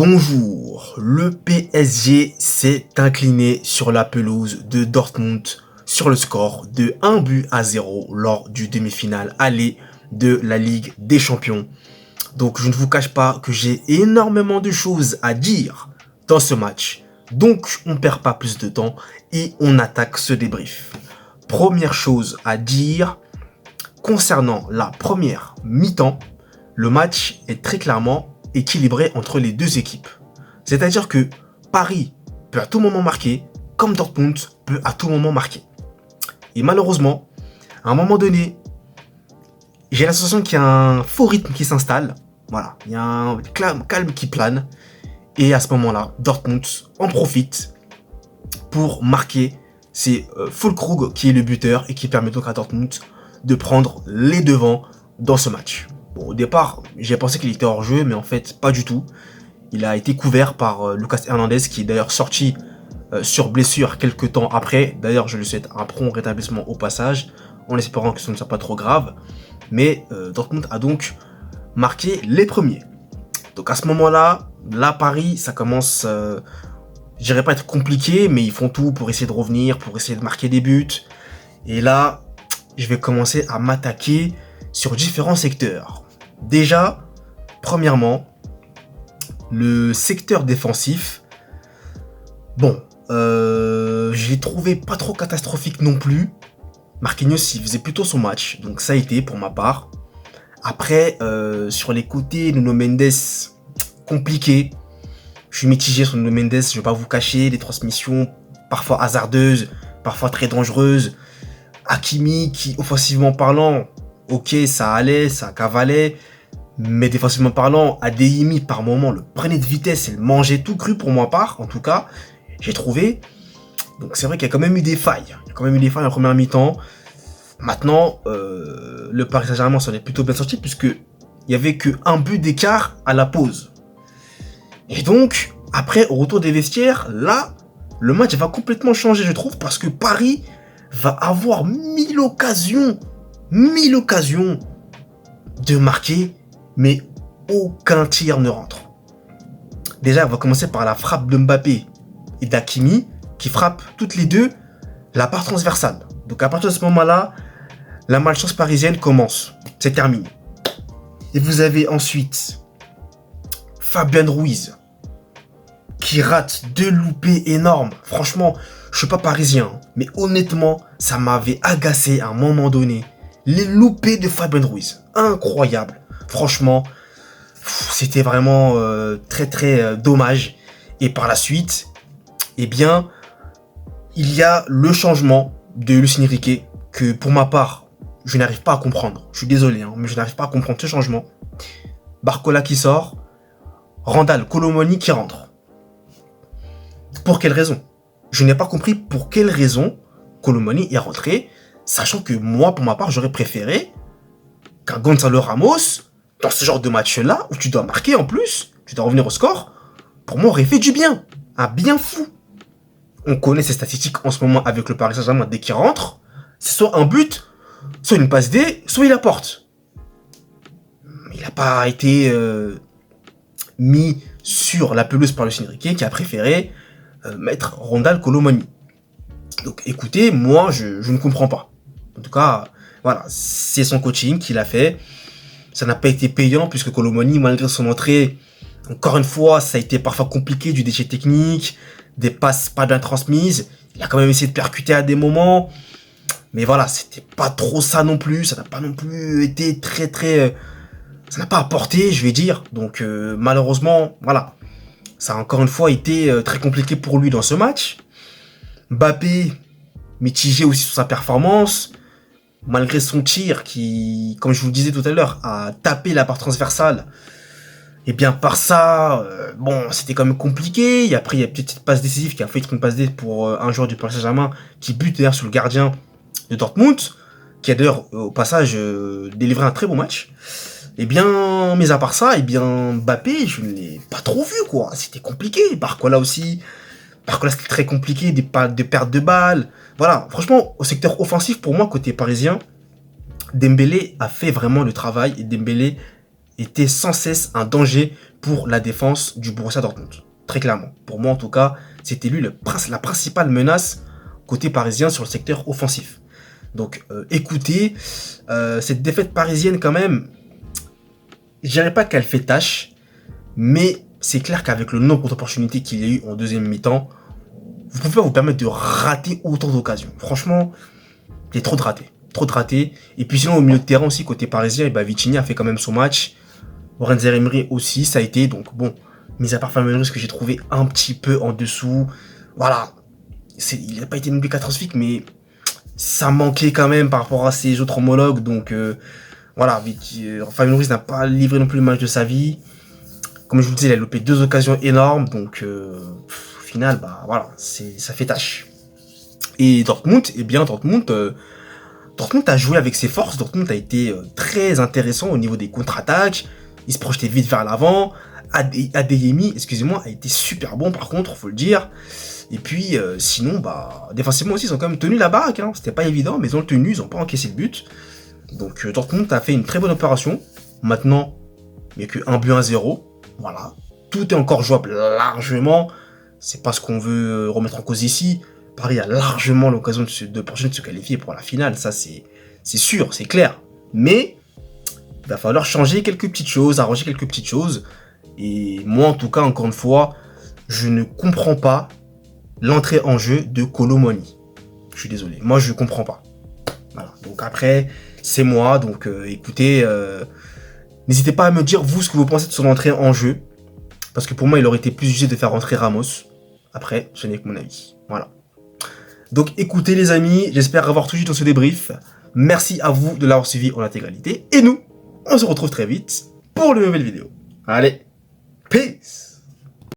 Bonjour, le PSG s'est incliné sur la pelouse de Dortmund sur le score de 1-0 lors du demi-finale aller de la Ligue des Champions. Donc je ne vous cache pas que j'ai énormément de choses à dire dans ce match. Donc on perd pas plus de temps et on attaque ce débrief. Première chose à dire, concernant la première mi-temps, le match est très clairement équilibré entre les deux équipes. C'est-à-dire que Paris peut à tout moment marquer, comme Dortmund peut à tout moment marquer. Et malheureusement, à un moment donné, j'ai la sensation qu'il y a un faux rythme qui s'installe. Voilà, il y a un calme qui plane. Et à ce moment-là, Dortmund en profite pour marquer. C'est Füllkrug qui est le buteur et qui permet donc à Dortmund de prendre les devants dans ce match. Bon, au départ, j'ai pensé qu'il était hors jeu, mais en fait, pas du tout. Il a été couvert par Lucas Hernandez, qui est d'ailleurs sorti sur blessure quelques temps après. D'ailleurs, je lui souhaite un prompt rétablissement au passage, en espérant que ce ne soit pas trop grave. Mais Dortmund a donc marqué les premiers. Donc à ce moment-là, Paris, ça commence, je dirais pas être compliqué, mais ils font tout pour essayer de revenir, pour essayer de marquer des buts. Et là, je vais commencer à m'attaquer sur différents secteurs. Déjà, premièrement, le secteur défensif. Bon, je l'ai trouvé pas trop catastrophique non plus. Marquinhos, il faisait plutôt son match, donc ça a été pour ma part. Après, sur les côtés, Nuno Mendes, compliqué. Je suis mitigé sur Nuno Mendes, je vais pas vous cacher, des transmissions parfois hasardeuses, parfois très dangereuses. Hakimi, qui, offensivement parlant, ok, ça allait, ça cavalait, mais défensivement parlant, Adeyemi, par moment, le prenait de vitesse et le mangeait tout cru pour ma part, en tout cas, j'ai trouvé. Donc c'est vrai qu'il y a quand même eu des failles. Il y a quand même eu des failles en première mi-temps. Maintenant, le Paris Saint-Germain s'en est plutôt bien sorti, puisque il y avait que un but d'écart à la pause. Et donc, après, au retour des vestiaires, là, le match va complètement changer, je trouve, parce que Paris va avoir mille occasions de marquer, mais aucun tir ne rentre. Déjà, on va commencer par la frappe de Mbappé et d'Hakimi, qui frappent toutes les deux la part transversale. Donc à partir de ce moment-là, la malchance parisienne commence. C'est terminé. Et vous avez ensuite Fabien Ruiz, qui rate deux loupés énormes. Franchement, je suis pas parisien, mais honnêtement, ça m'avait agacé à un moment donné. Les loupés de Fabien Ruiz, incroyable. Franchement, c'était vraiment très dommage. Et par la suite, eh bien, il y a le changement de Luis Enrique que pour ma part, je n'arrive pas à comprendre. Je suis désolé, mais je n'arrive pas à comprendre ce changement. Barcola qui sort, Randal Kolo Muani qui rentre. Pour quelle raison? Je n'ai pas compris pour quelle raison Kolo Muani est rentré, sachant que moi, pour ma part, j'aurais préféré qu'un Gonzalo Ramos, dans ce genre de match-là, où tu dois marquer en plus, tu dois revenir au score, pour moi, aurait fait du bien. Un bien fou. On connaît ses statistiques en ce moment avec le Paris Saint-Germain dès qu'il rentre. C'est soit un but, soit une passe D, soit il apporte. Il n'a pas été mis sur la pelouse par Luis Enrique qui a préféré mettre Randal Kolo Muani. Donc écoutez, moi je ne comprends pas. En tout cas, voilà, c'est son coaching qu'il a fait. Ça n'a pas été payant puisque Kolo Muani, malgré son entrée, encore une fois, ça a été parfois compliqué, du déchet technique, des passes pas bien transmises. Il a quand même essayé de percuter à des moments. Mais voilà, c'était pas trop ça non plus. Ça n'a pas non plus été très... ça n'a pas apporté, je vais dire. Donc malheureusement, voilà. Ça a encore une fois été très compliqué pour lui dans ce match. Mbappé, mitigé aussi sur sa performance. Malgré son tir qui, comme je vous le disais tout à l'heure, a tapé la part transversale. Et bien par ça, bon, c'était quand même compliqué. Et après, il y a une petite passe décisive qui a fait une passe D pour un joueur du Paris Saint-Germain qui bute d'ailleurs sur le gardien de Dortmund, qui a d'ailleurs au passage délivré un très bon match. Et bien, mis à part ça, et bien Mbappé, je ne l'ai pas trop vu, quoi. C'était compliqué. Barcola aussi. Barcola, c'était très compliqué, des pertes de balles. Voilà, franchement, au secteur offensif, pour moi, côté parisien, Dembélé a fait vraiment le travail. Et Dembélé était sans cesse un danger pour la défense du Borussia Dortmund. Très clairement. Pour moi, en tout cas, c'était lui la principale menace côté parisien sur le secteur offensif. Donc, écoutez, cette défaite parisienne, quand même, je dirais pas qu'elle fait tâche, mais c'est clair qu'avec le nombre d'opportunités qu'il y a eu en deuxième mi-temps, vous pouvez pas vous permettre de rater autant d'occasions. Franchement, il y a trop de ratés. Trop de ratés. Et puis sinon, au milieu de terrain aussi, côté parisien, et bah, Vitinha a fait quand même son match. Lorenz Zaïre-Emery aussi, ça a été. Donc bon, mis à part Fabien Ruiz que j'ai trouvé un petit peu en dessous. Voilà. Il n'a pas été non plus catastrophique, mais ça manquait quand même par rapport à ses autres homologues. Donc voilà, Fabien Ruiz n'a pas livré non plus le match de sa vie. Comme je vous le disais, il a loupé 2 occasions énormes. Donc au final, bah voilà, ça fait tâche. Et Dortmund, eh bien Dortmund a joué avec ses forces. Dortmund a été très intéressant au niveau des contre-attaques. Il se projetait vite vers l'avant. Adeyemi, excusez-moi, a été super bon par contre, faut le dire. Et puis sinon, bah défensivement aussi, ils ont quand même tenu la baraque. Hein. C'était pas évident, mais ils ont tenu, ils ont pas encaissé le but. Donc Dortmund a fait une très bonne opération. Maintenant, il n'y a que 1 but 1-0. Voilà. Tout est encore jouable largement. C'est pas ce qu'on veut remettre en cause ici. Paris a largement l'occasion de se qualifier pour la finale. Ça, c'est sûr, c'est clair. Mais il va falloir changer quelques petites choses, arranger quelques petites choses. Et moi, en tout cas, encore une fois, je ne comprends pas l'entrée en jeu de Kolo Muani. Je suis désolé. Moi, je ne comprends pas. Voilà. Donc après, c'est moi. Donc écoutez, n'hésitez pas à me dire, vous, ce que vous pensez de son entrée en jeu. Parce que pour moi, il aurait été plus jugé de faire rentrer Ramos. Après, ce n'est que mon avis. Voilà. Donc écoutez les amis, j'espère avoir tout dit dans ce débrief. Merci à vous de l'avoir suivi en intégralité. Et nous, on se retrouve très vite pour de nouvelles vidéos. Allez!